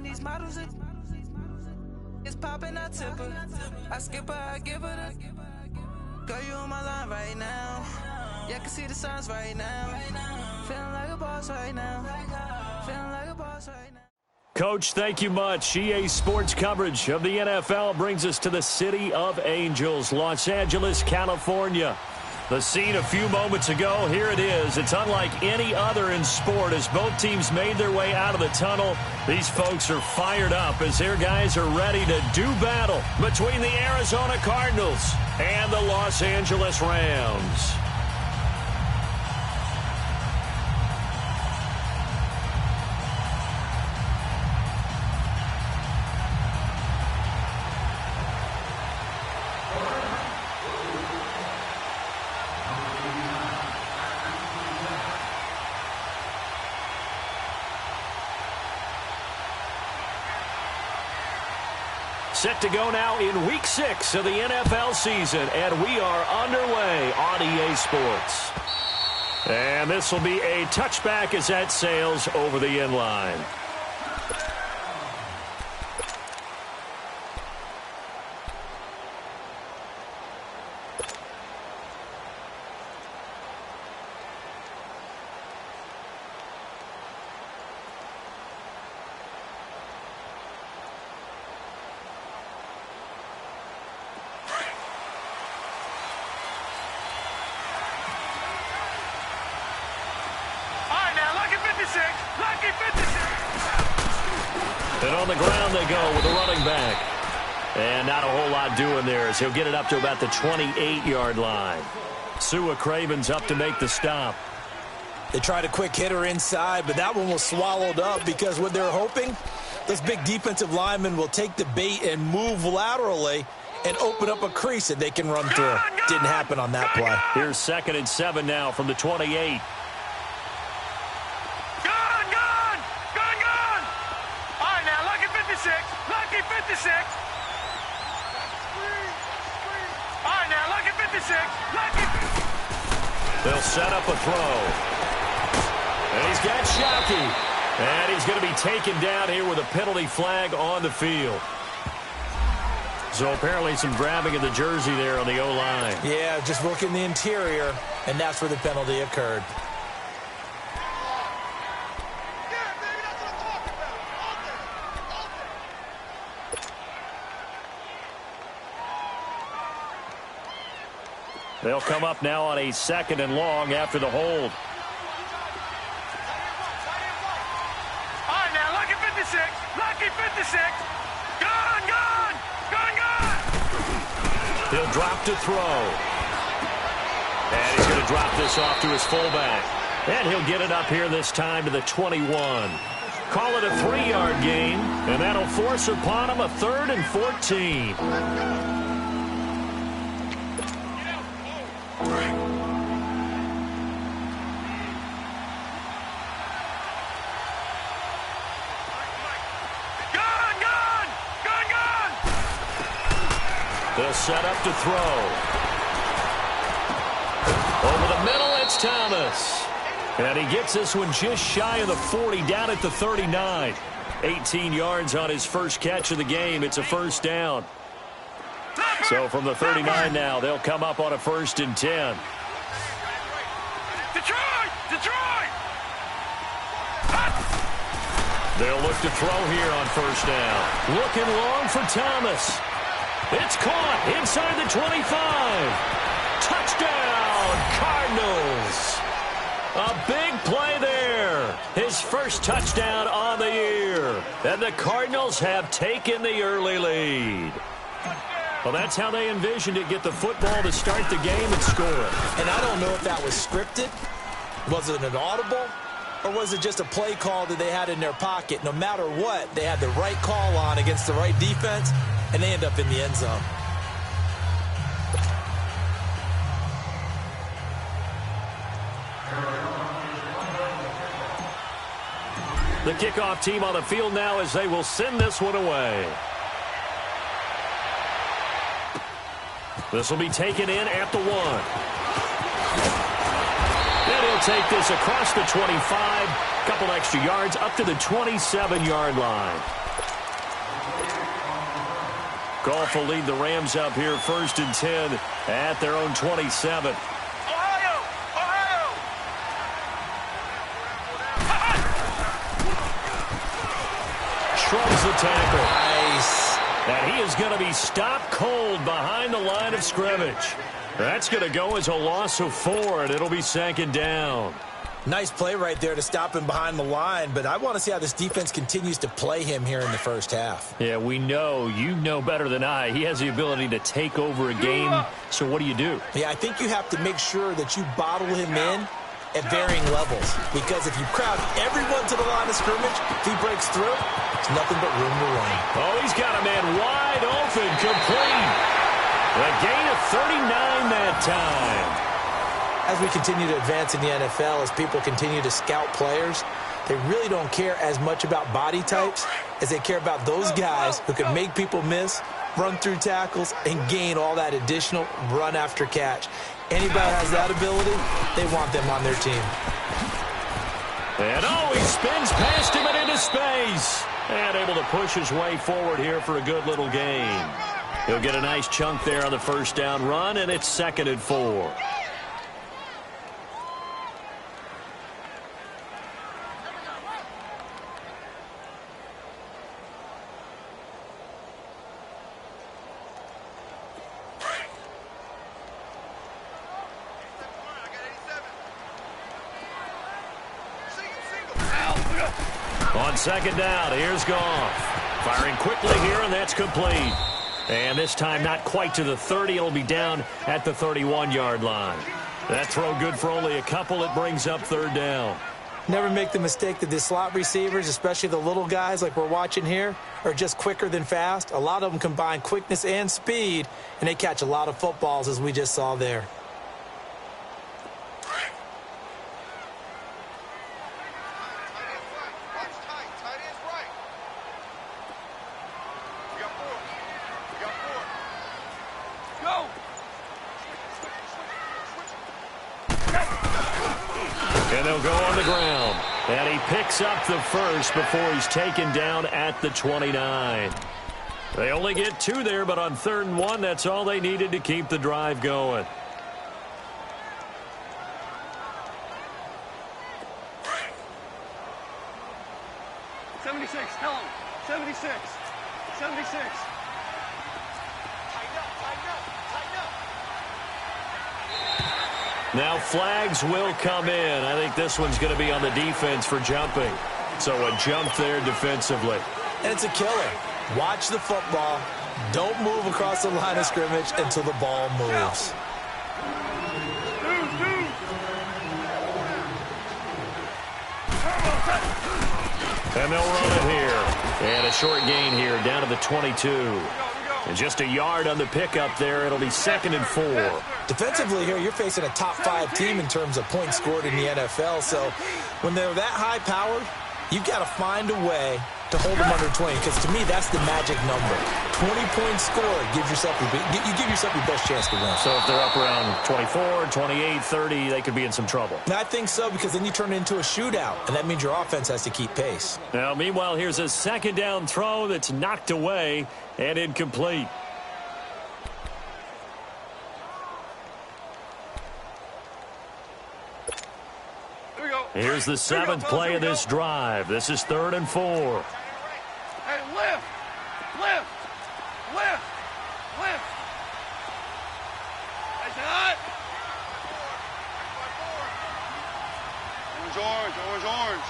These models it's popping, I tip her. I skip her, I give her the. Girl, you on my line right now. Yeah, I can see the signs right now. Feeling like a boss right now. Feeling like a boss right now. Coach, thank you much. EA Sports coverage of the NFL brings us to the City of Angels, Los Angeles, California. The scene a few moments ago, here it is. It's unlike any other in sport as both teams made their way out of the tunnel. These folks are fired up as their guys are ready to do battle between the Arizona Cardinals and the Los Angeles Rams. Set to go now in Week 6 of the NFL season, and we are underway on EA Sports. And this will be a touchback as that sails over the end line. And on the ground they go with a running back. And not a whole lot doing there as he'll get it up to about the 28-yard line. Sua Craven's up to make the stop. They tried a quick hitter inside, but that one was swallowed up because what they're hoping, those big defensive linemen will take the bait and move laterally and open up a crease that they can run through. Didn't happen on that play. Here's 2nd and 7 now from the 28. Lucky 56. All right, now, lucky 56. Lucky. They'll set up a throw. And he's got Shockey. And he's going to be taken down here with a penalty flag on the field. So apparently some grabbing of the jersey there on the O-line. Yeah, just working the interior, and that's where the penalty occurred. They'll come up now on a 2nd and long after the hold. All right, now, lucky 56. Lucky 56. Gone. He'll drop to throw. And he's going to drop this off to his fullback. And he'll get it up here this time to the 21. Call it a 3-yard gain, and that'll force upon him a 3rd and 14. They'll set up to throw. Over the middle, it's Thomas. And he gets this one just shy of the 40, down at the 39. 18 yards on his first catch of the game. It's a first down. So from the 39 now, they'll come up on a 1st and 10. Detroit! They'll look to throw here on 1st down. Looking long for Thomas. It's caught inside the 25. Touchdown, Cardinals. A big play there. His first touchdown on the year. And the Cardinals have taken the early lead. Well, that's how they envisioned it. Get the football to start the game and score it. And I don't know if that was scripted. Was it an audible? Or was it just a play call that they had in their pocket? No matter what, they had the right call on against the right defense, and they end up in the end zone. The kickoff team on the field now as they will send this one away. This will be taken in at the 1. And he'll take this across the 25. Couple extra yards up to the 27-yard line. Goff will lead the Rams up here 1st and 10 at their own 27. Shrugs the tackle. Nice. And he is going to be stopped cold behind the line of scrimmage. That's going to go as a loss of 4, and it'll be 2nd down. Nice play right there to stop him behind the line, but I want to see how this defense continues to play him here in the first half. Yeah, we know. You know better than I. He has the ability to take over a game, so what do you do? Yeah, I think you have to make sure that you bottle him in at varying levels, because if you crowd everyone to the line of scrimmage, if he breaks through, it's nothing but room to run. Oh, he's got a man wide open, complete. A gain of 39 that time. As we continue to advance in the NFL, as people continue to scout players, they really don't care as much about body types as they care about those guys who can make people miss, run through tackles, and gain all that additional run after catch. Anybody has that ability, they want them on their team. And he spins past him and into space. And able to push his way forward here for a good little gain. He'll get a nice chunk there on the 1st down run, and it's 2nd and 4. On 2nd down, here's Goff. Firing quickly here, and that's complete. And this time not quite to the 30. It'll be down at the 31-yard line. That throw good for only a couple. It brings up 3rd down. Never make the mistake that the slot receivers, especially the little guys like we're watching here, are just quicker than fast. A lot of them combine quickness and speed, and they catch a lot of footballs, as we just saw there. And they'll go on the ground. And he picks up the first before he's taken down at the 29. They only get 2 there, but on 3rd and 1, that's all they needed to keep the drive going. Tell him. 76. 76. Now flags will come in. I think this one's going to be on the defense for jumping. So a jump there defensively. And it's a killer. Watch the football. Don't move across the line of scrimmage until the ball moves. And they'll run it here. And a short gain here down to the 22. And just a yard on the pickup there. It'll be 2nd and 4. Defensively here, you're facing a top 5 team in terms of points scored in the NFL. So when they're that high-powered, you've got to find a way to hold them under 20, because to me, that's the magic number. 20 points scored, you give yourself your best chance to win. So if they're up around 24, 28, 30, they could be in some trouble. And I think so, because then you turn it into a shootout, and that means your offense has to keep pace. Now, meanwhile, here's a 2nd down throw that's knocked away and incomplete. Here's the 7th play of this drive. This is 3rd and 4. Hey, lift! Lift! Lift! Lift! Nice hot! Orange, orange.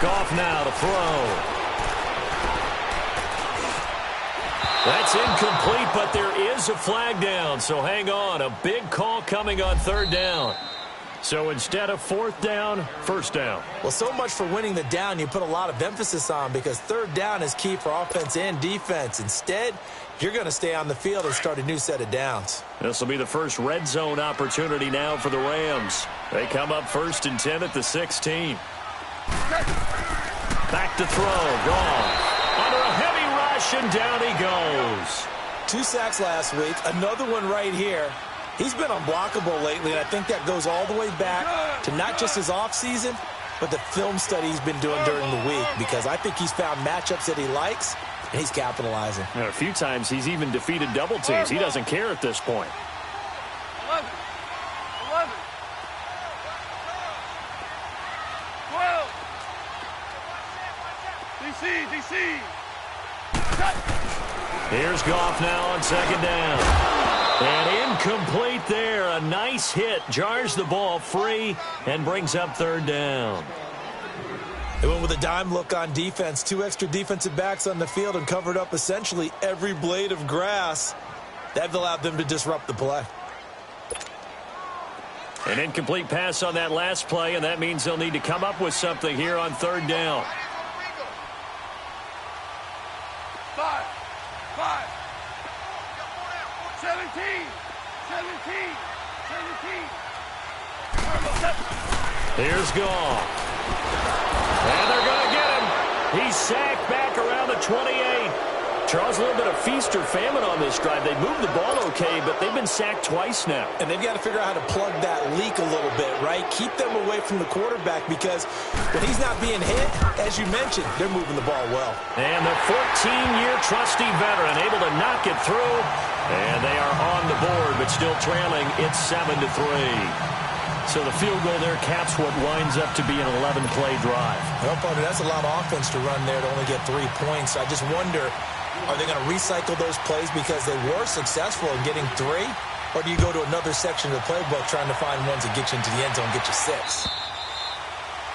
Goff now to throw. That's incomplete, but there is a flag down, so hang on. A big call coming on 3rd down. So instead of 4th down, 1st down. Well, so much for winning the down you put a lot of emphasis on, because 3rd down is key for offense and defense. Instead, you're going to stay on the field and start a new set of downs. This will be the first red zone opportunity now for the Rams. They come up 1st and 10 at the 16. Back to throw. Goff under a heavy rush, and down he goes. 2 sacks last week. Another one right here. He's been unblockable lately, and I think that goes all the way back to not just his offseason, but the film study he's been doing during the week, because I think he's found matchups that he likes, and he's capitalizing. And a few times he's even defeated double teams. He doesn't care at this point. 11. 11. 12. DC. Here's Goff now on second down. And incomplete there. A nice hit. Jars the ball free and brings up third down. They went with a dime look on defense. 2 extra defensive backs on the field and covered up essentially every blade of grass. That allowed them to disrupt the play. An incomplete pass on that last play, and that means they'll need to come up with something here on third down. 5. 17. 17. Here's Goff. And they're going to get him. He's sacked back around the 28. Charles, a little bit of feast or famine on this drive. They moved the ball okay, but they've been sacked twice now. And they've got to figure out how to plug that leak a little bit, right? Keep them away from the quarterback because when he's not being hit, as you mentioned, they're moving the ball well. And the 14-year trusty veteran able to knock it through. And they are on the board, but still trailing. It's 7-3. So the field goal there caps what winds up to be an 11-play drive. Well, partner, that's a lot of offense to run there to only get 3 points. I just wonder, are they going to recycle those plays because they were successful in getting 3? Or do you go to another section of the playbook trying to find ones that get you into the end zone, get you 6?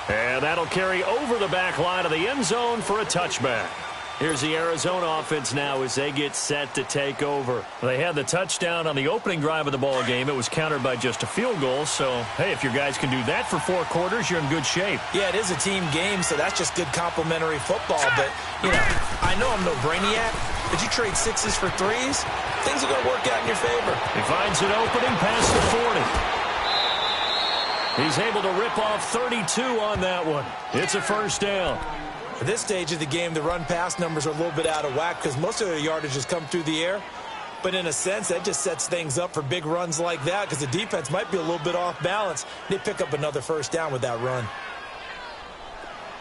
And that'll carry over the back line of the end zone for a touchback. Here's the Arizona offense now as they get set to take over. They had the touchdown on the opening drive of the ball game. It was countered by just a field goal. So, hey, if your guys can do that for 4 quarters, you're in good shape. Yeah, it is a team game, so that's just good complimentary football. But, you know, I know I'm no brainiac, but you trade 6s for 3s, things are going to work out in your favor. He finds an opening past the 40. He's able to rip off 32 on that one. It's a first down. At this stage of the game, the run-pass numbers are a little bit out of whack because most of their yardage has come through the air. But in a sense, that just sets things up for big runs like that because the defense might be a little bit off balance. They pick up another first down with that run.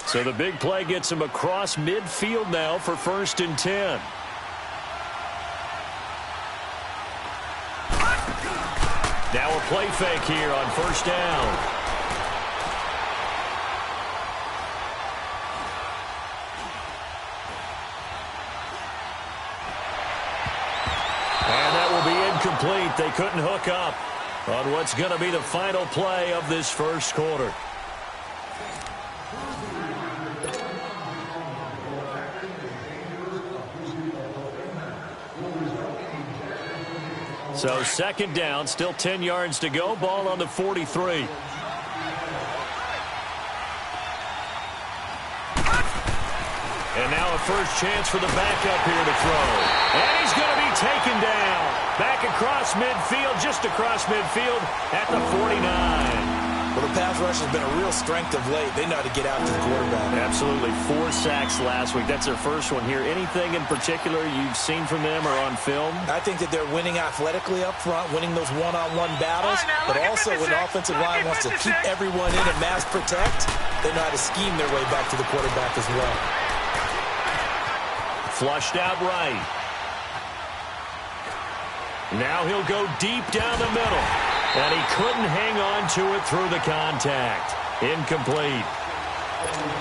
So the big play gets him across midfield now for 1st and 10. Now a play fake here on first down. Complete. They couldn't hook up on what's going to be the final play of this first quarter. So second down, still 10 yards to go. Ball on the 43. And now a first chance for the backup here to throw. And he's going to be taken down. Back across midfield, just across midfield at the 49. Well, the pass rush has been a real strength of late. They know how to get out to the quarterback. Absolutely. 4 sacks last week. That's their first one here. Anything in particular you've seen from them or on film? I think that they're winning athletically up front, winning those one-on-one battles, but also when the offensive line wants to keep everyone in and mass protect, they know how to scheme their way back to the quarterback as well. Flushed out right. Now he'll go deep down the middle. And he couldn't hang on to it through the contact. Incomplete.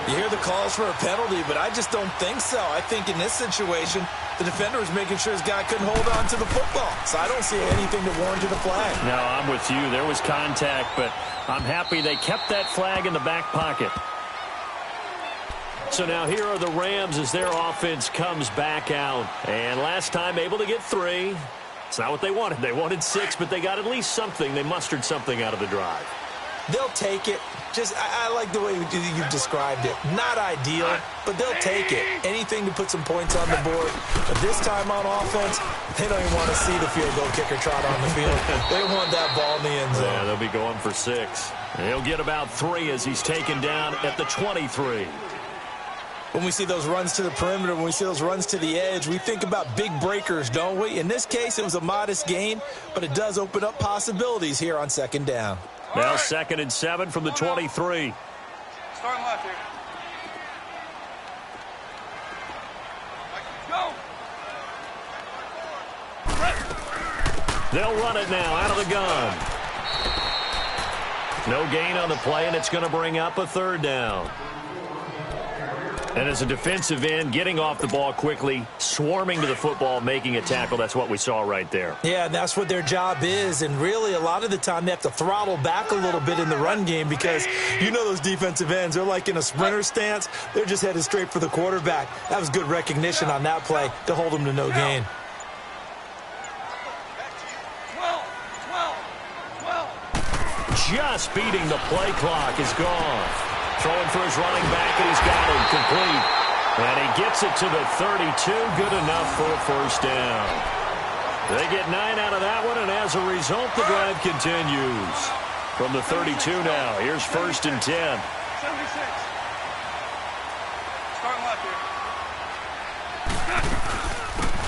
You hear the calls for a penalty, but I just don't think so. I think in this situation, the defender was making sure his guy couldn't hold on to the football. So I don't see anything to warrant a flag. No, I'm with you. There was contact, but I'm happy they kept that flag in the back pocket. So now here are the Rams as their offense comes back out. And last time able to get 3. It's not what they wanted. They wanted 6, but they got at least something. They mustered something out of the drive. They'll take it. Just, I like the way you've described it. Not ideal, but they'll take it. Anything to put some points on the board. But this time on offense, they don't even want to see the field goal kicker trot on the field. They want that ball in the end zone. Yeah, they'll be going for 6. He'll get about 3 as he's taken down at the 23. When we see those runs to the perimeter, when we see those runs to the edge, we think about big breakers, don't we? In this case, it was a modest gain, but it does open up possibilities here on second down. Now 2nd and 7 from the 23. Starting left They'll run it now out of the gun. No gain on the play, and it's going to bring up a third down. And as a defensive end, getting off the ball quickly, swarming to the football, making a tackle, that's what we saw right there. Yeah, and that's what their job is. And really, a lot of the time, they have to throttle back a little bit in the run game because you know those defensive ends, they're like in a sprinter stance. They're just headed straight for the quarterback. That was good recognition on that play to hold them to no gain. Just beating the play clock is gone. Throwing for his running back, and he's got him complete. And he gets it to the 32. Good enough for a first down. They get 9 out of that one, and as a result, the drive continues. From the 32 now, here's 1st and 10. 76. Starting left here.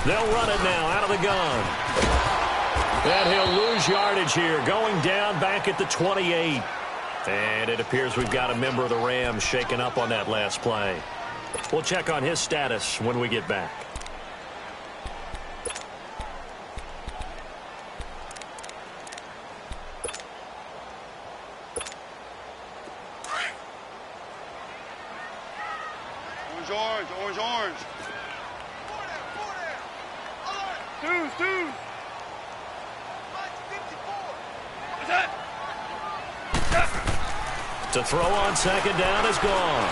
They'll run it now out of the gun. And he'll lose yardage here, going down back at the 28. And it appears we've got a member of the Rams shaken up on that last play. We'll check on his status when we get back. Orange, orange, orange. Dude. What's that? To throw on second down is gone.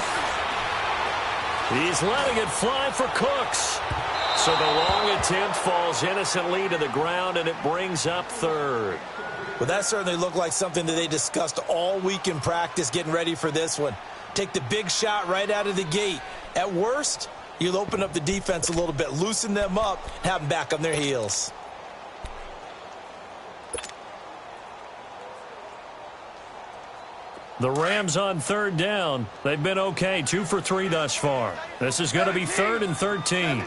He's letting it fly for Cooks. So the long attempt falls innocently to the ground, and it brings up third. Well, that certainly looked like something that they discussed all week in practice getting ready for this one. Take the big shot right out of the gate. At worst, you'll open up the defense a little bit, loosen them up, have them back on their heels. The Rams on third down. They've been okay, 2 for 3 thus far. This is going to be 3rd and 13. 17.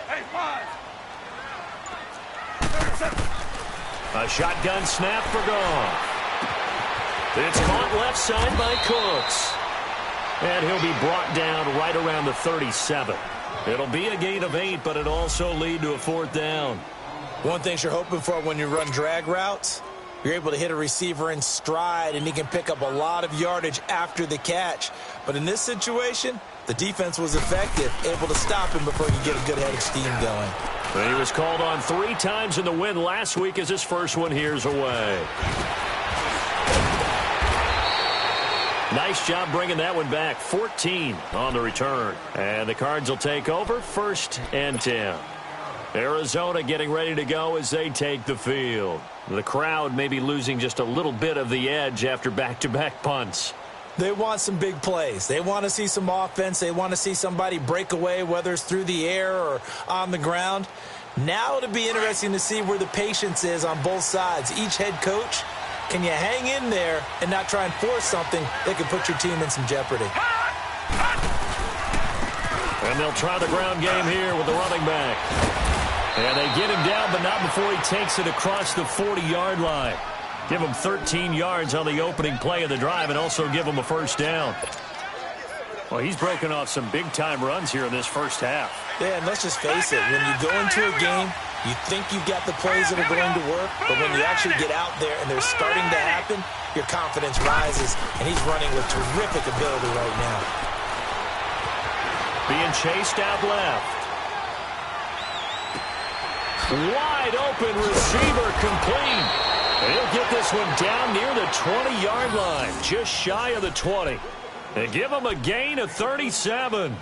Hey, 5. A shotgun snap for Goff. It's caught left side by Cooks. And he'll be brought down right around the 37. It'll be a gain of 8, but it also lead to a 4th down. One thing you're hoping for when you run drag routes, you're able to hit a receiver in stride, and he can pick up a lot of yardage after the catch. But in this situation, the defense was effective, able to stop him before he could get a good head of steam going. He was called on 3 times in the win last week as his first one here's away. Nice job bringing that one back. 14 on the return. And the Cards will take over 1st and 10. Arizona getting ready to go as they take the field. The crowd may be losing just a little bit of the edge after back-to-back punts. They want some big plays. They want to see some offense. They want to see somebody break away, whether it's through the air or on the ground. Now it'll be interesting to see where the patience is on both sides. Each head coach, can you hang in there and not try and force something that could put your team in some jeopardy? And they'll try the ground game here with the running back. And they get him down, but not before he takes it across the 40-yard line. Give him 13 yards on the opening play of the drive and also give him a first down. Well, he's broken off some big-time runs here in this first half. Yeah, and let's just face it. When you go into a game, you think you've got the plays that are going to work, but when you actually get out there and they're starting to happen, your confidence rises, and he's running with terrific ability right now. Being chased out left. Wide open receiver complete. He'll get this one down near the 20-yard line, just shy of the 20. And give him a gain of 37.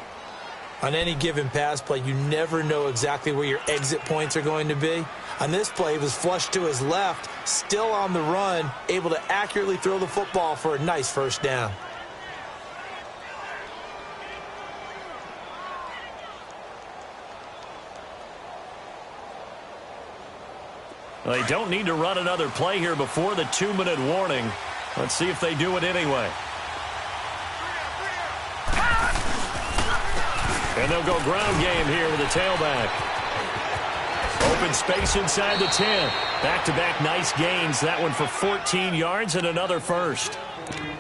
On any given pass play, you never know exactly where your exit points are going to be. On this play, he was flushed to his left, still on the run, able to accurately throw the football for a nice first down. They don't need to run another play here before the 2-minute warning. Let's see if they do it anyway. And they'll go ground game here with a tailback. Open space inside the 10. Back-to-back nice gains. That one for 14 yards and another first.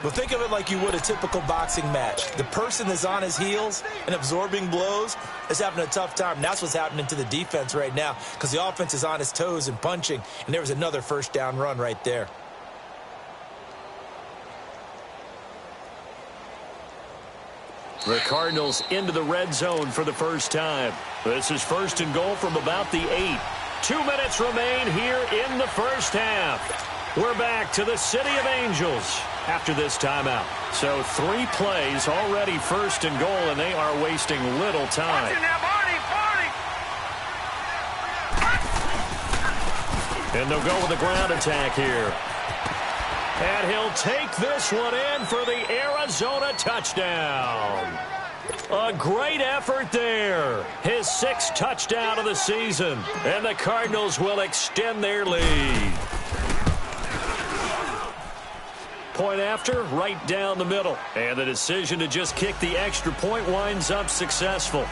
Well, think of it like you would a typical boxing match. The person that's on his heels and absorbing blows is having a tough time. And that's what's happening to the defense right now because the offense is on its toes and punching, and there was another first down run right there. The Cardinals into the red zone for the first time. This is first and goal from about the 8. 2 minutes remain here in the first half. We're back to the City of Angels after this timeout. So 3 plays already first and goal, and they are wasting little time. And they'll go with the ground attack here. And he'll take this one in for the Arizona touchdown. A great effort there. His 6th touchdown of the season. And the Cardinals will extend their lead. Point after, right down the middle. And the decision to just kick the extra point winds up successful.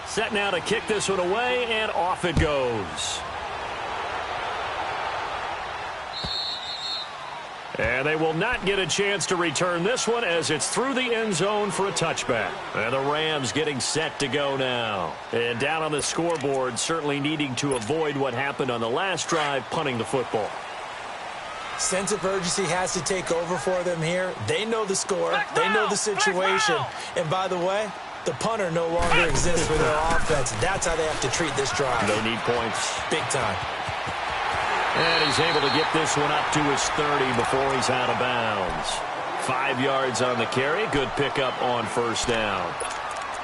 Set now to kick this one away, and off it goes. And they will not get a chance to return this one as it's through the end zone for a touchback. And the Rams getting set to go now. And down on the scoreboard, certainly needing to avoid what happened on the last drive, punting the football. Sense of urgency has to take over for them here. They know the score. They know the situation. And by the way, the punter no longer exists for their offense. That's how they have to treat this drive. They need points. Big time. And he's able to get this one up to his 30 before he's out of bounds. 5 yards on the carry. Good pickup on first down.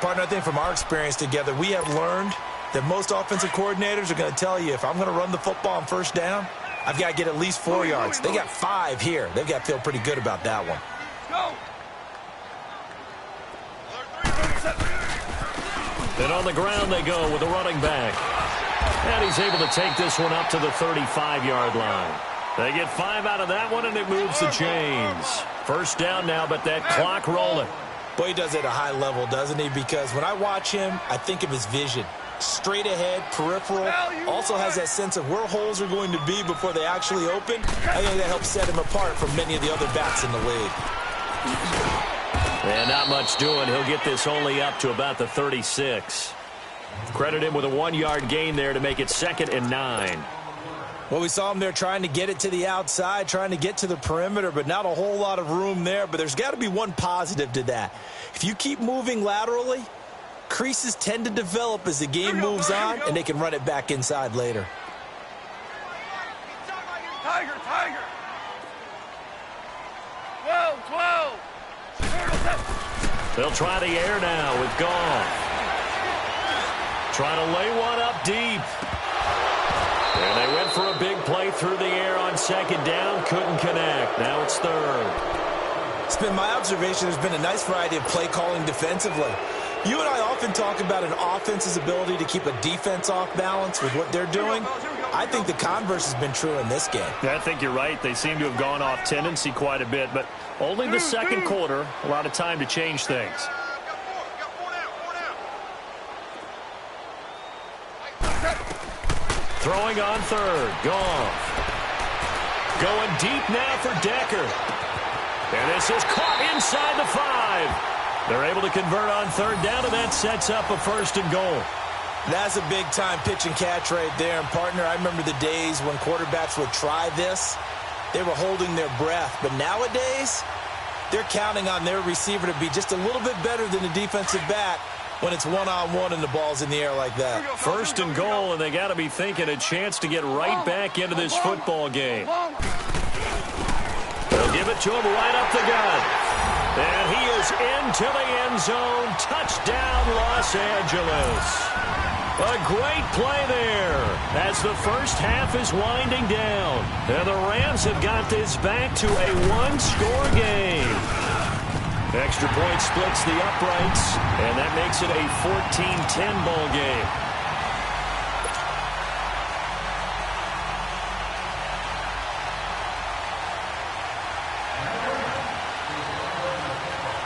Partner, I think from our experience together, we have learned that most offensive coordinators are going to tell you, if I'm going to run the football on first down, I've got to get at least 4 yards. They got 5 here. They've got to feel pretty good about that one. Go. And on the ground they go with the running back. And he's able to take this one up to the 35-yard line. They get 5 out of that one, and it moves the chains. First down now, but that clock rolling. Boy, he does it at a high level, doesn't he? Because when I watch him, I think of his vision. Straight ahead, peripheral, also has that sense of where holes are going to be before they actually open. I think that helps set him apart from many of the other backs in the league. And not much doing. He'll get this only up to about the 36. Credit him with a 1-yard gain there to make it 2nd and 9. Well, we saw him there trying to get it to the outside, trying to get to the perimeter, but not a whole lot of room there. But there's got to be one positive to that. If you keep moving laterally, creases tend to develop as the game moves on, and they can run it back inside later. Tiger, Tiger. 12. They'll try the air now with Goff. Trying to lay one up deep. And they went for a big play through the air on 2nd down. Couldn't connect. Now it's 3rd. It's been my observation there's been a nice variety of play calling defensively. You and I often talk about an offense's ability to keep a defense off balance with what they're doing. I think the converse has been true in this game. Yeah, I think you're right. They seem to have gone off tendency quite a bit, but only the second quarter, a lot of time to change things. Throwing on 3rd. Goff. Going deep now for Decker. And this is caught inside the 5. They're able to convert on 3rd down, and that sets up a 1st and goal. That's a big-time pitch and catch right there. And, partner, I remember the days when quarterbacks would try this. They were holding their breath. But nowadays, they're counting on their receiver to be just a little bit better than the defensive back when it's one-on-one and the ball's in the air like that. 1st and goal, and they got to be thinking a chance to get right back into this football game. They'll give it to him right up the gut. And he is into the end zone. Touchdown, Los Angeles. A great play there as the first half is winding down. And the Rams have got this back to a 1-score game. Extra point splits the uprights, and that makes it a 14-10 ball game.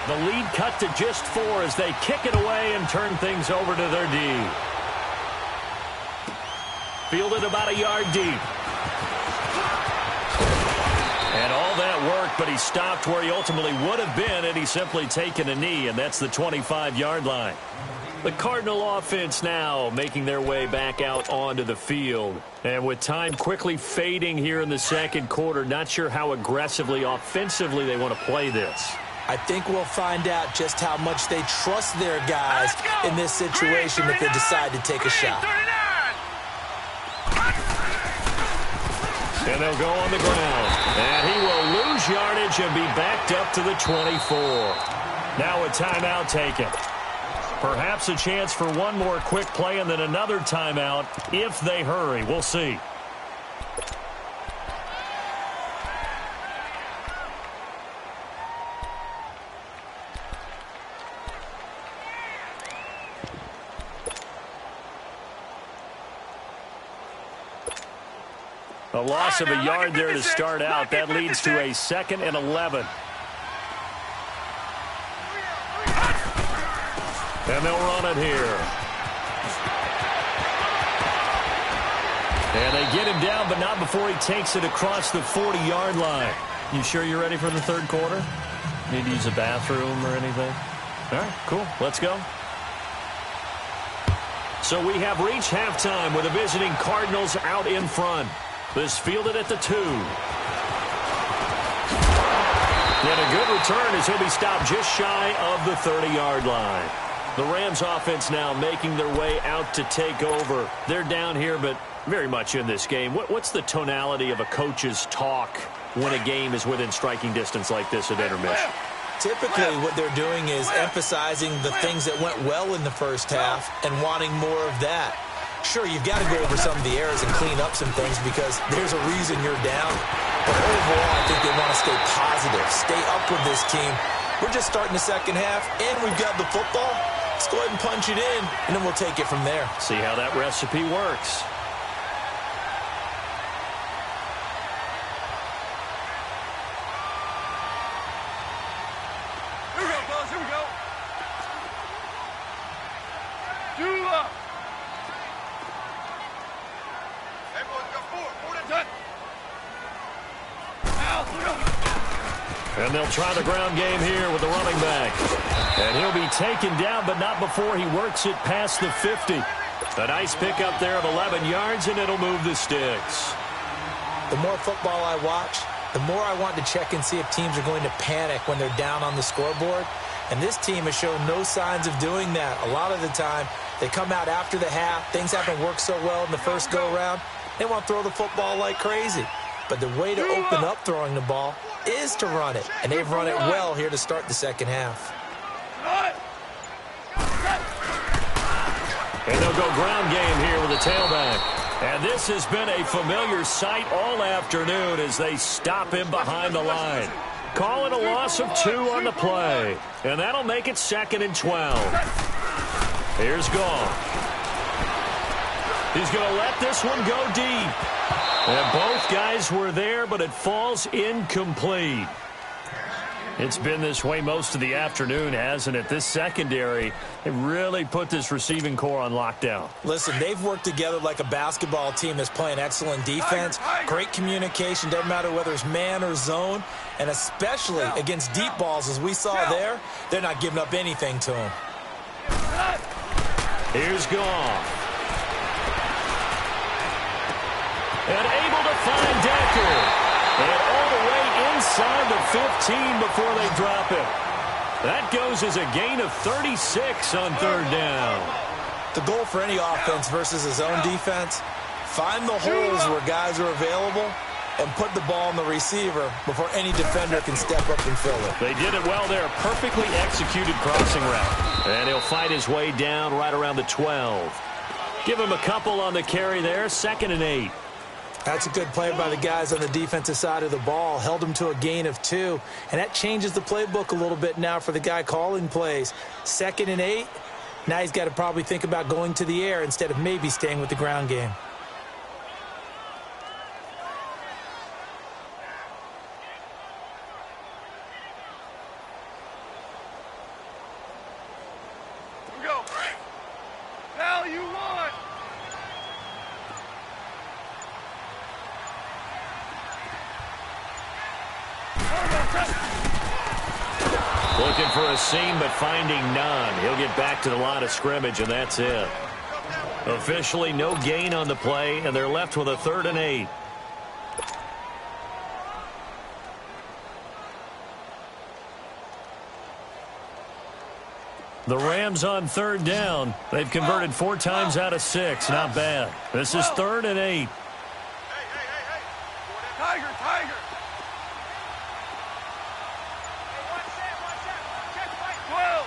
The the lead cut to just 4 as they kick it away and turn things over to their D. Fielded about a yard deep. And all that work, but he stopped where he ultimately would have been had he simply taken a knee, and that's the 25-yard line. The Cardinal offense now making their way back out onto the field. And with time quickly fading here in the second quarter, not sure how aggressively, offensively they want to play this. I think we'll find out just how much they trust their guys in this situation if they decide to take a shot. And they'll go on the ground. And he will lose yardage and be backed up to the 24. Now a timeout taken. Perhaps a chance for one more quick play and then another timeout if they hurry. We'll see. A loss of a yard there to start out. That leads to a 2nd and 11. And they'll run it here. And they get him down, but not before he takes it across the 40-yard line. You sure you're ready for the third quarter? Need to use a bathroom or anything? All right, cool. Let's go. So we have reached halftime with the visiting Cardinals out in front. This fielded at the 2. And a good return as he'll be stopped just shy of the 30-yard line. The Rams offense now making their way out to take over. They're down here, but very much in this game. What's the tonality of a coach's talk when a game is within striking distance like this at intermission? Typically, what they're doing is emphasizing the things that went well in the first half and wanting more of that. Sure, you've got to go over some of the errors and clean up some things because there's a reason you're down. But overall, I think they want to stay positive, stay up with this team. We're just starting the second half, and we've got the football. Let's go ahead and punch it in, and then we'll take it from there. See how that recipe works. Here we go, fellas. Here we go. Do up. Everyone's got 4. 4 to done. And they'll try the ground game here with the running back. And he'll be taken down, but not before he works it past the 50. A nice pickup there of 11 yards, and it'll move the sticks. The more football I watch, the more I want to check and see if teams are going to panic when they're down on the scoreboard. And this team has shown no signs of doing that. A lot of the time, they come out after the half. Things haven't worked so well in the first go-around. They want to throw the football like crazy. But the way to open up throwing the ball is to run it. And they've run it well here to start the second half. And they'll go ground game here with a tailback. And this has been a familiar sight all afternoon as they stop him behind the line. Call it a loss of 2 on the play. And that'll make it 2nd and 12. Here's Goff. He's going to let this one go deep. And both guys were there, but it falls incomplete. It's been this way most of the afternoon, hasn't it? This secondary, they really put this receiving core on lockdown. Listen, they've worked together like a basketball team that's playing excellent defense. Great communication, doesn't matter whether it's man or zone. And especially against deep balls, as we saw there, they're not giving up anything to them. Here's Goff. And able to find Decker. And all the way inside the 15 before they drop it. That goes as a gain of 36 on 3rd down. The goal for any offense versus a zone defense, find the holes where guys are available and put the ball on the receiver before any defender can step up and fill it. They did it well there. Perfectly executed crossing route. And he'll fight his way down right around the 12. Give him a couple on the carry there. 2nd and 8. That's a good play by the guys on the defensive side of the ball. Held them to a gain of 2. And that changes the playbook a little bit now for the guy calling plays. 2nd and 8. Now he's got to probably think about going to the air instead of maybe staying with the ground game. for a seam, but finding none. He'll get back to the line of scrimmage, and that's it. Officially no gain on the play, and they're left with a 3rd and 8. The Rams on 3rd down. They've converted 4 times out of 6. Not bad. This is 3rd and 8. Hey. Tiger. Hey, watch that. Check, Mike. 12.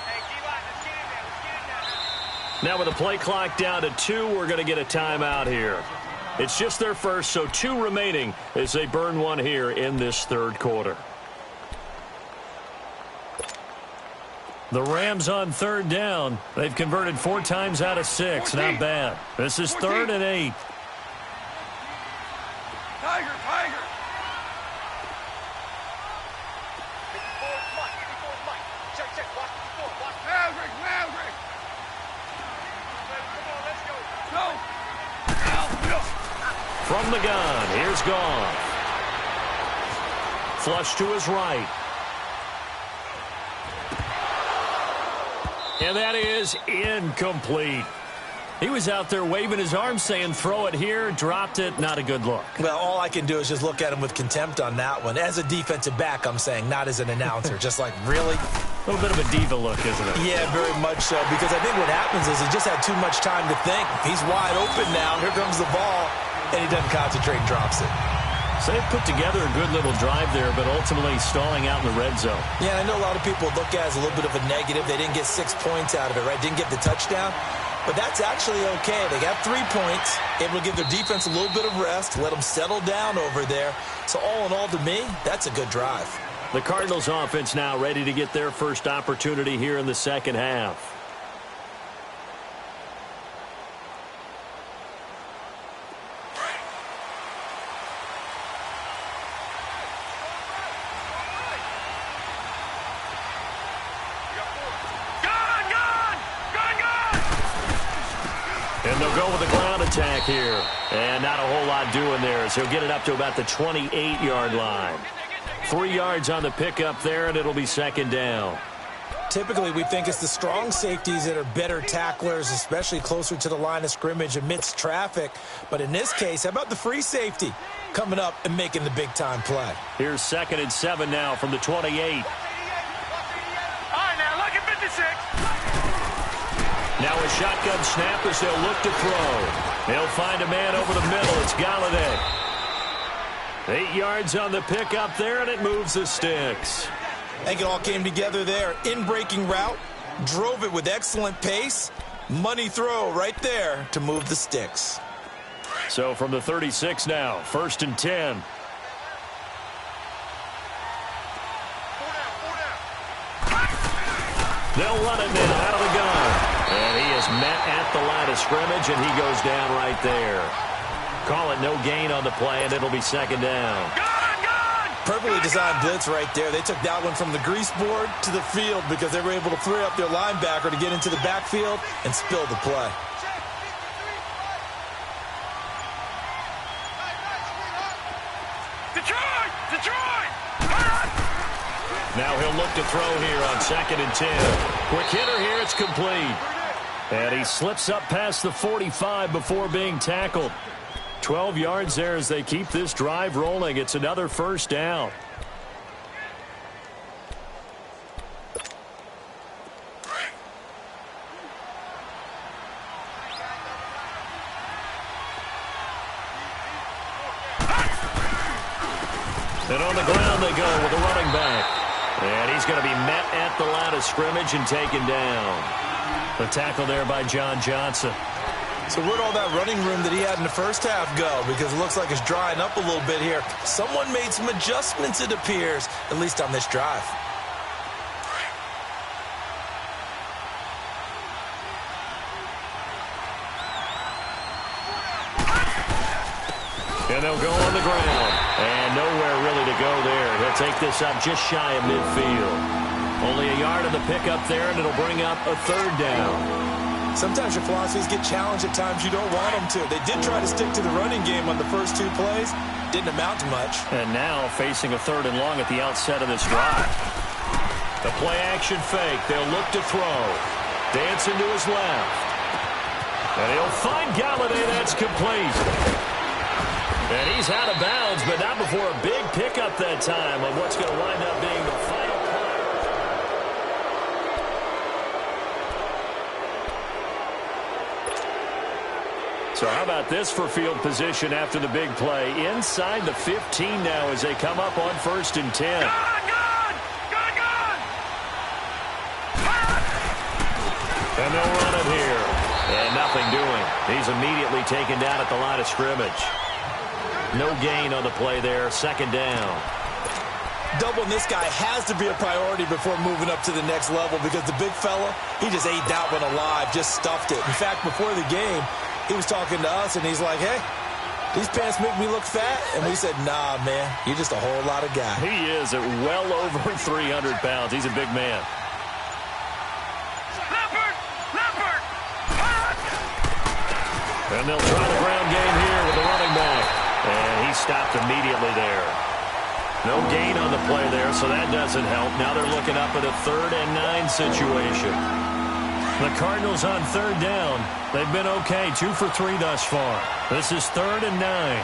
Hey, D-line, let's get in there. Now with the play clock down to 2, we're going to get a timeout here. It's just their first, so 2 remaining as they burn one here in this 3rd quarter. The Rams on 3rd down. They've converted 4 times out of 6. Not bad. This is 3rd and 8. Tiger. 54 Mike. Check. Watch 54. Maverick. Come on, let's go. From the gun, here's Goff. Flush to his right. And that is incomplete. He was out there waving his arms saying, throw it here, dropped it, not a good look. Well, all I can do is just look at him with contempt on that one. As a defensive back, I'm saying, not as an announcer. Just like, really? A little bit of a diva look, isn't it? Yeah, very much so, because I think what happens is he just had too much time to think. He's wide open now. Here comes the ball, and he doesn't concentrate and drops it. So they put together a good little drive there, but ultimately stalling out in the red zone. Yeah, I know a lot of people look at it as a little bit of a negative. They didn't get 6 points out of it, right? Didn't get the touchdown. But that's actually okay. They got 3 points, able to give their defense a little bit of rest, let them settle down over there. So all in all, to me, that's a good drive. The Cardinals offense now ready to get their first opportunity here in the second half. And they'll go with a ground attack here. And not a whole lot doing there as he'll get it up to about the 28-yard line. 3 yards on the pickup there, and it'll be 2nd down. Typically, we think it's the strong safeties that are better tacklers, especially closer to the line of scrimmage amidst traffic. But in this case, how about the free safety coming up and making the big-time play? Here's 2nd and 7 now from the 28. All right, now look at 56. Now a shotgun snap as they'll look to throw. They'll find a man over the middle. It's Galladay. 8 yards on the pickup there, and it moves the sticks. I think it all came together there. In-breaking route, drove it with excellent pace. Money throw right there to move the sticks. So from the 36 now, 1st and 10. They'll run it now out of the gun. And he is met at the line of scrimmage, and he goes down right there. Call it no gain on the play, and it'll be 2nd down. Perfectly designed blitz right there. They took that one from the grease board to the field because they were able to free up their linebacker to get into the backfield and spill the play. Detroit! Now he'll look to throw here on 2nd and 10. Quick hitter here, it's complete. And he slips up past the 45 before being tackled. 12 yards there as they keep this drive rolling. It's another 1st down. And on the ground they go with a running back. And he's going to be met at the line of scrimmage and taken down. The tackle there by John Johnson. So where'd all that running room that he had in the first half go? Because it looks like it's drying up a little bit here. Someone made some adjustments, it appears, at least on this drive. And they'll go on the ground. And nowhere really to go there. He'll take this up just shy of midfield. Only a yard of the pickup there, and it'll bring up a 3rd down. Sometimes your philosophies get challenged at times you don't want them to. They did try to stick to the running game on the first 2 plays. didn't amount to much. And now facing a 3rd and long at the outset of this drive. The play-action fake. They'll look to throw. Dancing to his left. And he'll find Galladay. That's complete. And he's out of bounds, but not before a big pickup that time on what's going to wind up being the final play. So how about this for field position after the big play? Inside the 15 now as they come up on 1st and 10. And they'll run it here. And nothing doing. He's immediately taken down at the line of scrimmage. No gain on the play there. 2nd down. Doubling this guy has to be a priority before moving up to the next level because the big fella, he just ate that one alive, just stuffed it. In fact, before the game, he was talking to us, and he's like, hey, these pants make me look fat. And we said, nah, man, you're just a whole lot of guy. He is at well over 300 pounds. He's a big man. And they'll try the ground game here with the running back. And he stopped immediately there. No gain on the play there, so that doesn't help. Now they're looking up at a 3rd and 9 situation. The Cardinals on 3rd down. They've been okay, 2 for 3 thus far. This is 3rd and 9.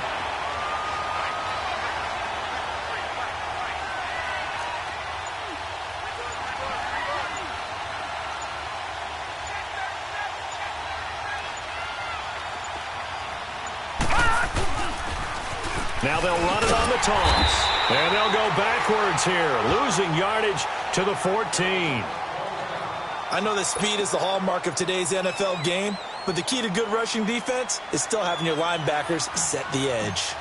Now they'll run it on the toss. And they'll go backwards here, losing yardage to the 14. I know that speed is the hallmark of today's NFL game, but the key to good rushing defense is still having your linebackers set the edge.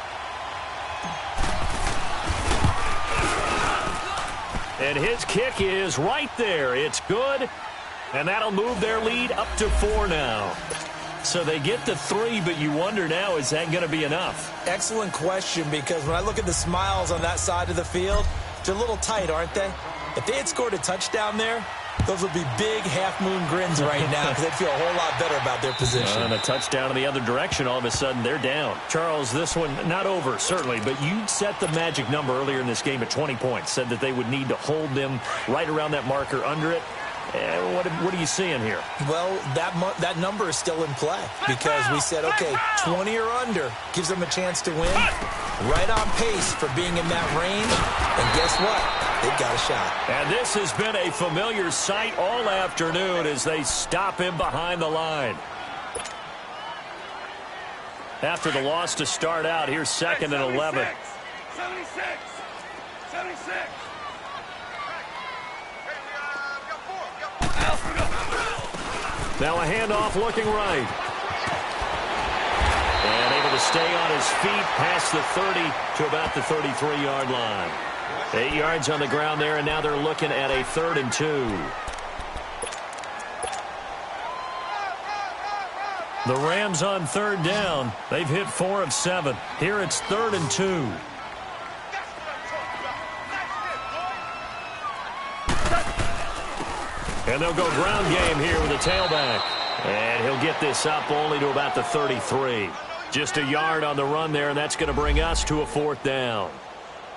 And his kick is right there. It's good, and that'll move their lead up to 4 now. So they get to 3, but you wonder now, is that going to be enough? Excellent question, because when I look at the smiles on that side of the field, they're a little tight, aren't they? If they had scored a touchdown there, those would be big half-moon grins right now because they'd feel a whole lot better about their position. And a touchdown in the other direction, all of a sudden they're down. Charles, this one not over, certainly, but you set the magic number earlier in this game at 20 points, said that they would need to hold them right around that marker under it. What are you seeing here? Well, that number is still in play because we said, okay, 20 or under gives them a chance to win. Right on pace for being in that range. And guess what? They've got a shot. And this has been a familiar sight all afternoon as they stop him behind the line. After the loss to start out, here's 2nd and 11. 76. Now a handoff looking right. And able to stay on his feet past the 30 to about the 33-yard line. 8 yards on the ground there, and now they're looking at a 3rd and 2. The Rams on 3rd down. They've hit 4 of 7. Here it's 3rd and 2. And they'll go ground game here with a tailback. And he'll get this up only to about the 33. Just a yard on the run there, and that's going to bring us to a 4th down.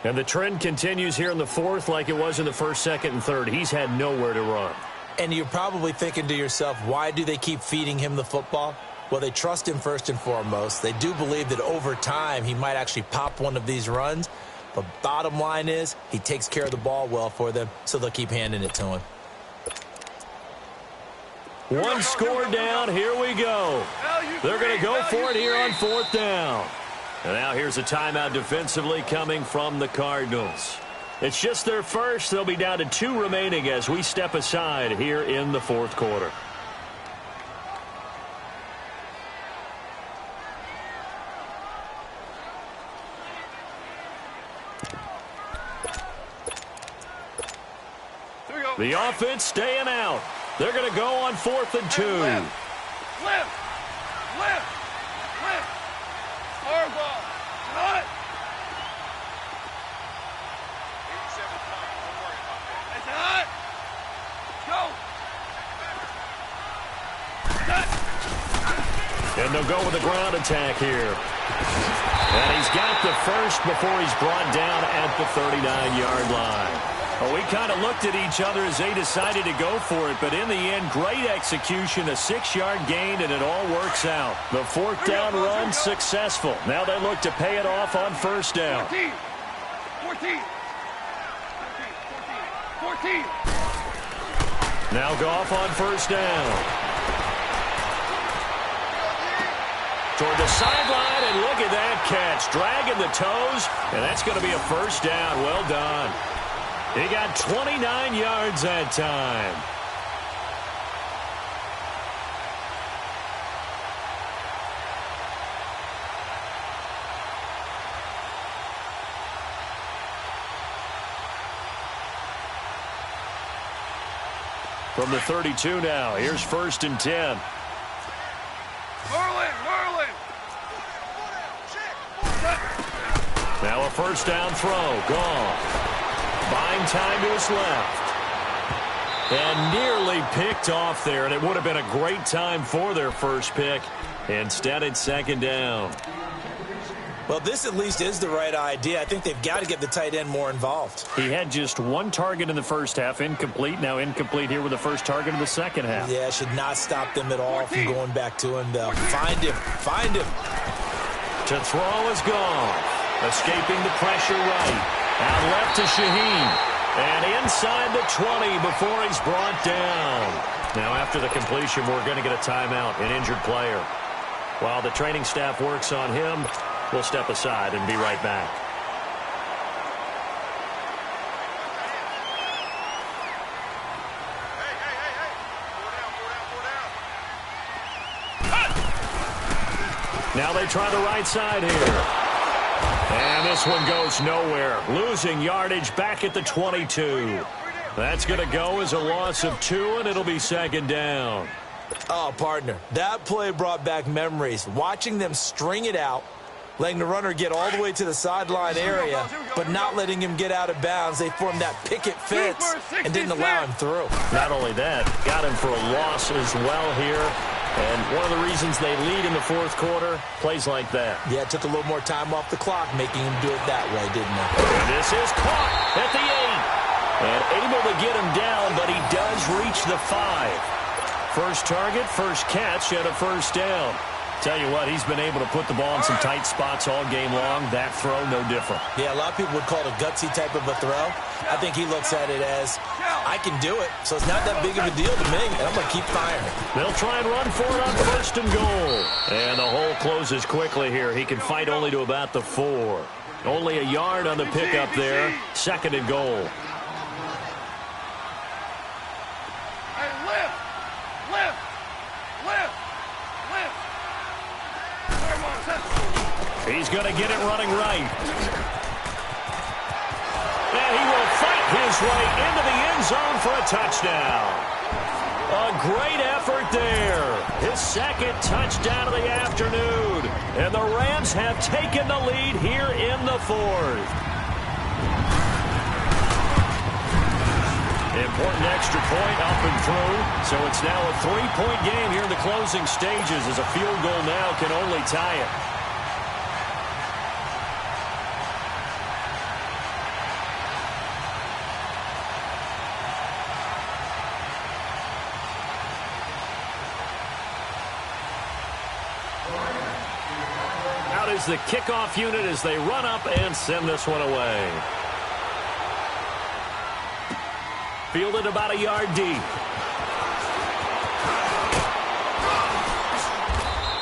And the trend continues here in the 4th like it was in the 1st, 2nd, and 3rd. He's had nowhere to run. And you're probably thinking to yourself, why do they keep feeding him the football? Well, they trust him first and foremost. They do believe that over time he might actually pop one of these runs. But bottom line is he takes care of the ball well for them, so they'll keep handing it to him. One score down. Here we go. They're going to go for it here on 4th down. And now here's a timeout defensively coming from the Cardinals. It's just their first. They'll be down to 2 remaining as we step aside here in the 4th quarter. The offense staying out. They're going to go on 4th and 2. Flip. Hard ball. Cut. 87 times. Don't worry about that. It's hot. Go. Cut. And they'll go with the ground attack here. And he's got the first before he's brought down at the 39-yard line. Well, we kind of looked at each other as they decided to go for it, but in the end, great execution, a 6-yard gain, and it all works out. The fourth down run successful. Now they look to pay it off on first down. 14. 14. Now Goff on first down. Toward the sideline, and look at that catch. Dragging the toes, and that's going to be a first down. Well done. He got 29 yards that time. From the 32 now, here's 1st and 10. Merlin. Now a first down throw. Gone. Buying time to his left. And nearly picked off there, and it would have been a great time for their first pick. Instead, it's 2nd down. Well, this at least is the right idea. I think they've got to get the tight end more involved. He had just 1 target in the first half, incomplete. Now incomplete here with the first target in the second half. Yeah, should not stop them at all from going back to him. They'll find him. To throw is gone. Escaping the pressure right. Out left to Shaheen. And inside the 20 before he's brought down. Now after the completion, we're going to get a timeout, an injured player. While the training staff works on him, we'll step aside and be right back. Now they try the right side here. And this one goes nowhere. Losing yardage back at the 22. That's going to go as a loss of 2, and it'll be 2nd down. Oh, partner, that play brought back memories. Watching them string it out, letting the runner get all the way to the sideline area, but not letting him get out of bounds. They formed that picket fence and didn't allow him through. Not only that, got him for a loss as well here. And one of the reasons they lead in the 4th quarter, plays like that. Yeah, it took a little more time off the clock, making him do it that way, didn't it? And this is caught at the 8. And able to get him down, but he does reach the 5. First target, first catch, and a first down. Tell you what, he's been able to put the ball in some tight spots all game long. That throw, no different. Yeah, a lot of people would call it a gutsy type of a throw. I think he looks at it as, I can do it, so it's not that big of a deal to me, and I'm going to keep firing. They'll try and run for it on 1st and goal. And the hole closes quickly here. He can fight only to about the 4. Only a yard on the pickup there. 2nd and goal. Hey, lift. He's going to get it running right. And he will fight his way into the end zone for a touchdown. A great effort there. His 2nd touchdown of the afternoon. And the Rams have taken the lead here in the 4th. Important extra point up and through. So it's now a 3-point game here in the closing stages as a field goal now can only tie it. Is the kickoff unit as they run up and send this one away. Fielded about a yard deep.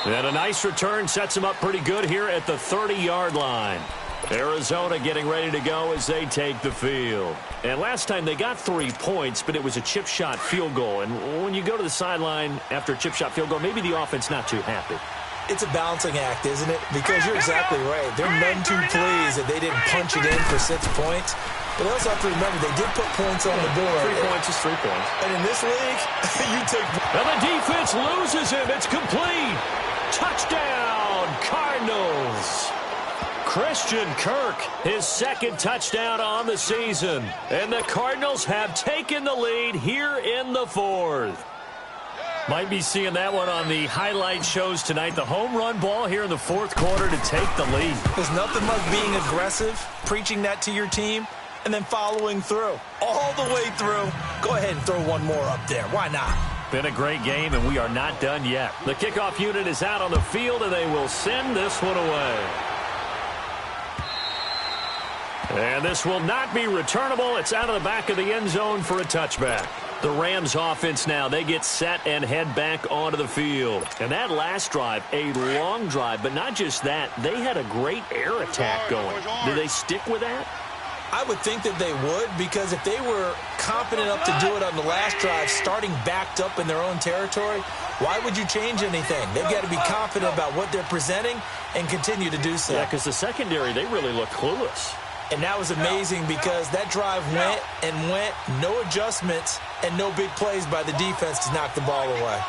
And a nice return sets him up pretty good here at the 30-yard line. Arizona getting ready to go as they take the field. And last time they got 3 points, but it was a chip shot field goal. And when you go to the sideline after a chip shot field goal, maybe the offense not too happy. It's a balancing act, isn't it? Because you're exactly right. They're none too pleased that they didn't punch it in for 6 points. But also have to remember, they did put points on the board. 3 points is 3 points. And in this league, you take... And the defense loses him. It's complete. Touchdown, Cardinals. Christian Kirk, his 2nd touchdown on the season. And the Cardinals have taken the lead here in the 4th. Might be seeing that one on the highlight shows tonight. The home run ball here in the fourth quarter to take the lead. There's nothing like being aggressive, preaching that to your team, and then following through. All the way through. Go ahead and throw one more up there. Why not? Been a great game, and we are not done yet. The kickoff unit is out on the field, and they will send this one away. And this will not be returnable. It's out of the back of the end zone for a touchback. The Rams offense now, they get set and head back onto the field. And that last drive, a long drive, but not just that. They had a great air attack going. Do they stick with that? I would think that they would, because if they were confident enough to do it on the last drive, starting backed up in their own territory, why would you change anything? They've got to be confident about what they're presenting and continue to do so. Yeah, because the secondary, they really look clueless. And that was amazing because that drive went and went, no adjustments, and no big plays by the defense to knock the ball away.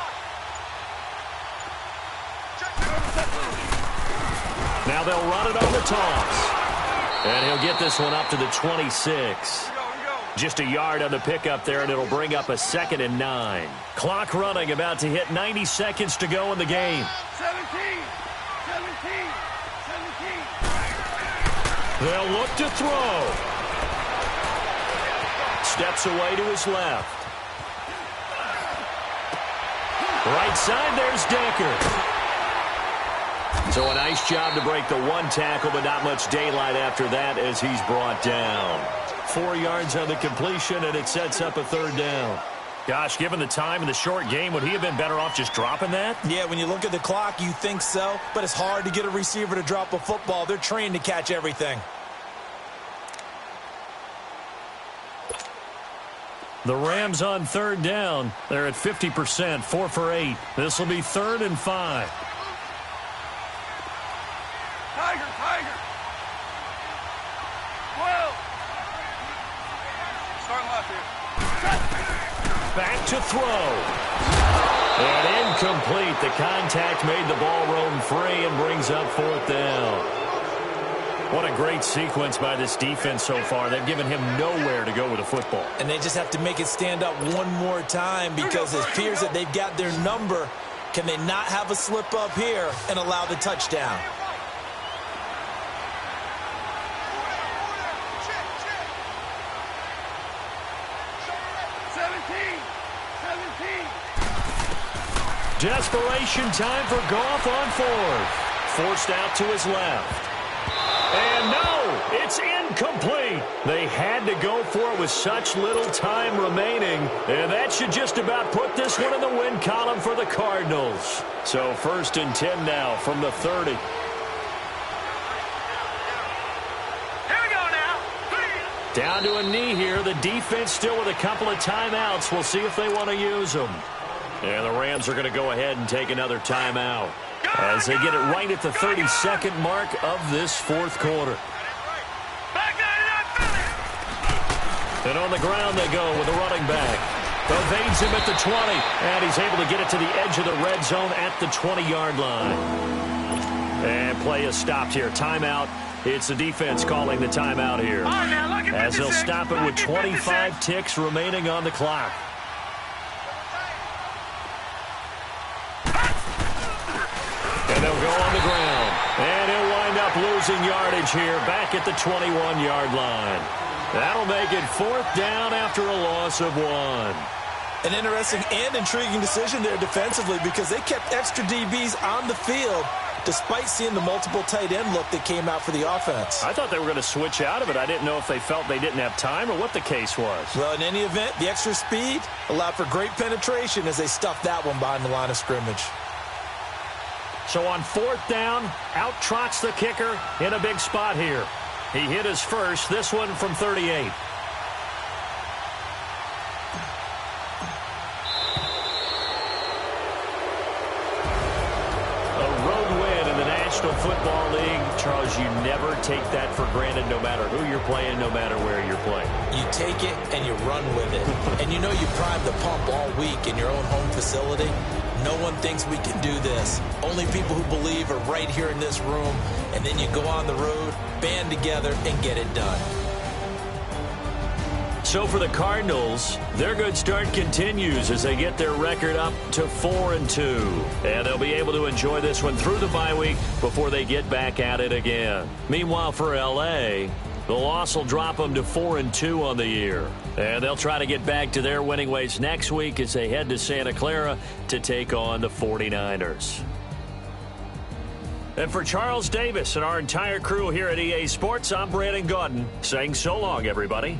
Now they'll run it on the toss. And he'll get this one up to the 26. Just a yard on the pickup there, and it'll bring up a 2nd and 9. Clock running, about to hit 90 seconds to go in the game. 17. They'll look to throw. Steps away to his left. Right side, there's Decker. So a nice job to break the one tackle, but not much daylight after that as he's brought down. 4 yards on the completion, and it sets up a 3rd down. Gosh, given the time in the short game, would he have been better off just dropping that? Yeah, when you look at the clock, you think so, but it's hard to get a receiver to drop a football. They're trained to catch everything. The Rams on 3rd down. They're at 50%, 4 for 8. This will be 3rd and 5. Tiger. 12. Start left here. Back to throw. And incomplete. The contact made the ball roam free and brings up 4th down. What a great sequence by this defense so far. They've given him nowhere to go with the football. And they just have to make it stand up one more time because it appears that they've got their number. Can they not have a slip up here and allow the touchdown? Desperation time for Goff on 4th. Forced out to his left. And no, it's incomplete. They had to go for it with such little time remaining. And that should just about put this one in the win column for the Cardinals. So 1st and 10 now from the 30. Here we go now. Down to a knee here. The defense still with a couple of timeouts. We'll see if they want to use them. And the Rams are going to go ahead and take another timeout as they get it right at the 32nd mark of this 4th quarter. And on the ground they go with a running back. Evades him at the 20, and he's able to get it to the edge of the red zone at the 20-yard line. And play is stopped here. Timeout. It's the defense calling the timeout here as they'll stop it with 25 ticks remaining on the clock. And they'll go on the ground. And he'll wind up losing yardage here back at the 21-yard line. That'll make it 4th down after a loss of 1. An interesting and intriguing decision there defensively because they kept extra DBs on the field despite seeing the multiple tight end look that came out for the offense. I thought they were going to switch out of it. I didn't know if they felt they didn't have time or what the case was. Well, in any event, the extra speed allowed for great penetration as they stuffed that one behind the line of scrimmage. So on 4th down, out trots the kicker in a big spot here. He hit his first, this one from 38. A road win in the National Football League. Charles, you never take that for granted no matter who you're playing, no matter where you're playing. You take it and you run with it. And you know you primed the pump all week in your own home facility. No one thinks we can do this. Only people who believe are right here in this room. And then you go on the road, band together, and get it done. so for the Cardinals, their good start continues as they get their record up to 4-2. And they'll be able to enjoy this one through the bye week before they get back at it again. Meanwhile, for L.A., the loss will drop them to 4-2 on the year. And they'll try to get back to their winning ways next week as they head to Santa Clara to take on the 49ers. And for Charles Davis and our entire crew here at EA Sports, I'm Brandon Gaudin saying so long, everybody.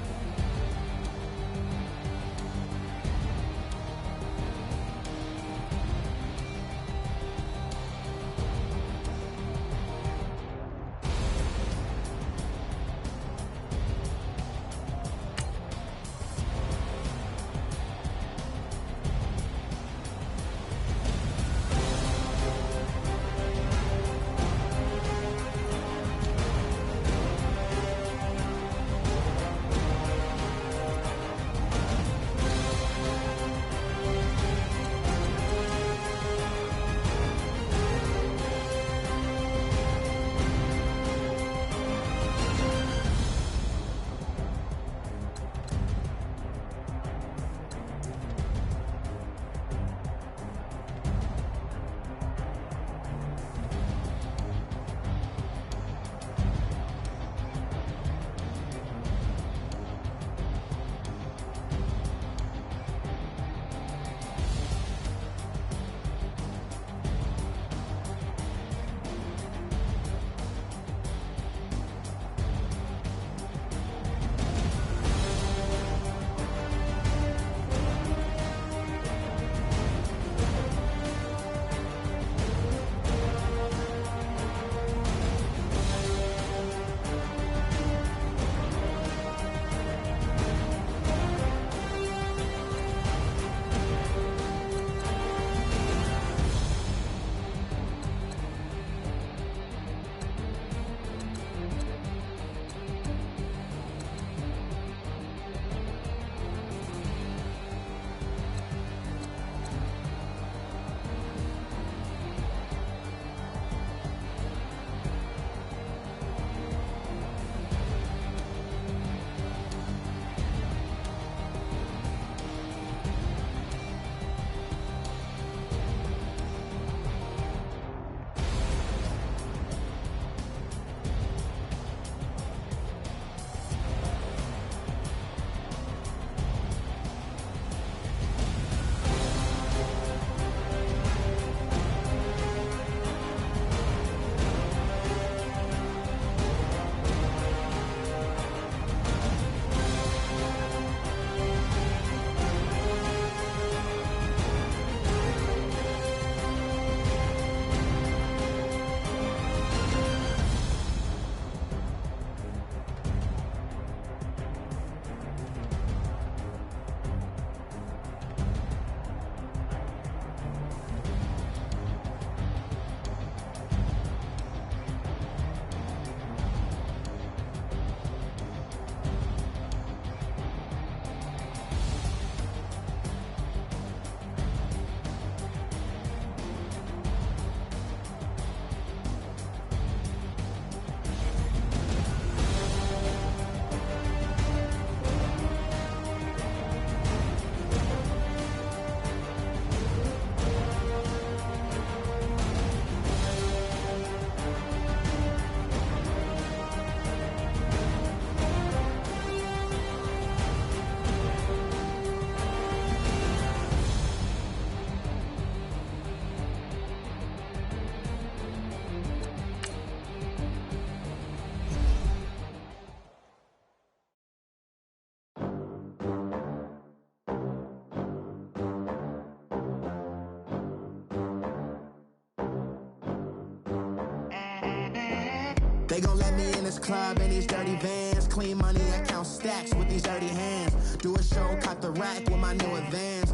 They gon' let me in this club in these dirty vans. Clean money, I count stacks with these dirty hands. Do a show, cop the rack with my new advance.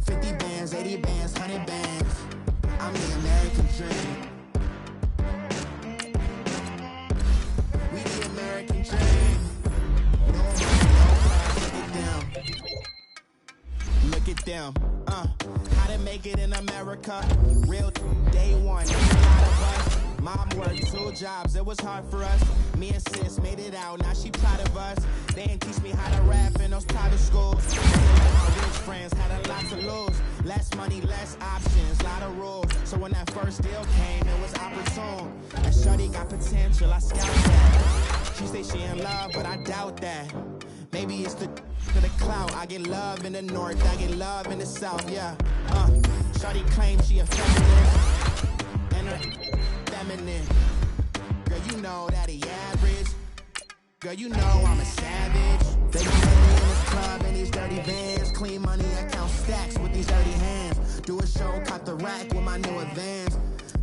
50 bands, 80 bands, 100 bands. I'm the American dream. We the American dream. No, look at them. Look at them. How to make it in America, real day one. A lot of us. Mom worked 2 jobs, it was hard for us. Me and sis made it out, now she proud of us. They didn't teach me how to rap in those private schools. My rich friends had a lot to lose. Less money, less options, lot of rules. So when that first deal came, it was opportune. And shorty got potential, I scout that. She say she in love, but I doubt that. Maybe it's the clout. I get love in the north, I get love in the south, yeah. Shorty claims she a feminist. And her feminine. Girl, you know that he average. Girl, you know I'm a savage. They gon' let me in this club in these dirty vans. Clean money, I count stacks with these dirty hands. Do a show, caught the rack with my new advance.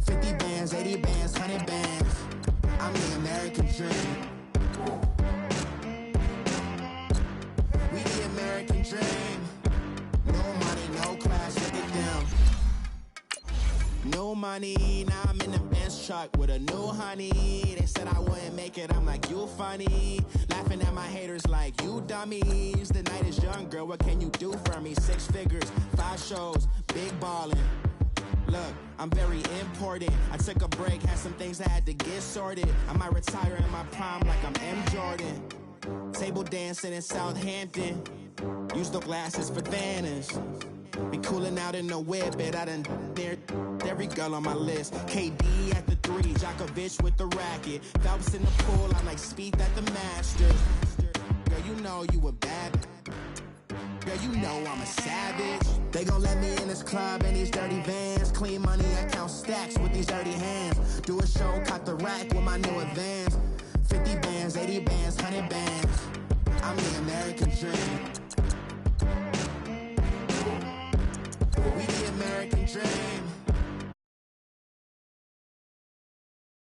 50 bands, 80 bands, 100 bands. I'm the American dream. We the American dream. No money, no class, look at them. No money, now I'm in the Benz truck with a new honey. They said I wouldn't make it, I'm like, you funny. Laughing at my haters like, you dummies. The night is young, girl, what can you do for me? 6 figures, 5 shows, big ballin'. Look, I'm very important. I took a break, had some things I had to get sorted. I might retire in my prime like I'm M. Jordan. Table dancing in Southampton. Use the glasses for Vanish. Be cooling out in the whip, but I done near every girl on my list. KD at the 3, Djokovic with the racket. Phelps in the pool, I'm like Speed at the Masters. Girl, you know you a bad. Girl, you know I'm a savage. They gon' let me in this club in these dirty vans. Clean money, I count stacks with these dirty hands. Do a show, caught the rack with my new advance. 50 bands, 80 bands, 100 bands. I'm the American dream. We the American dream.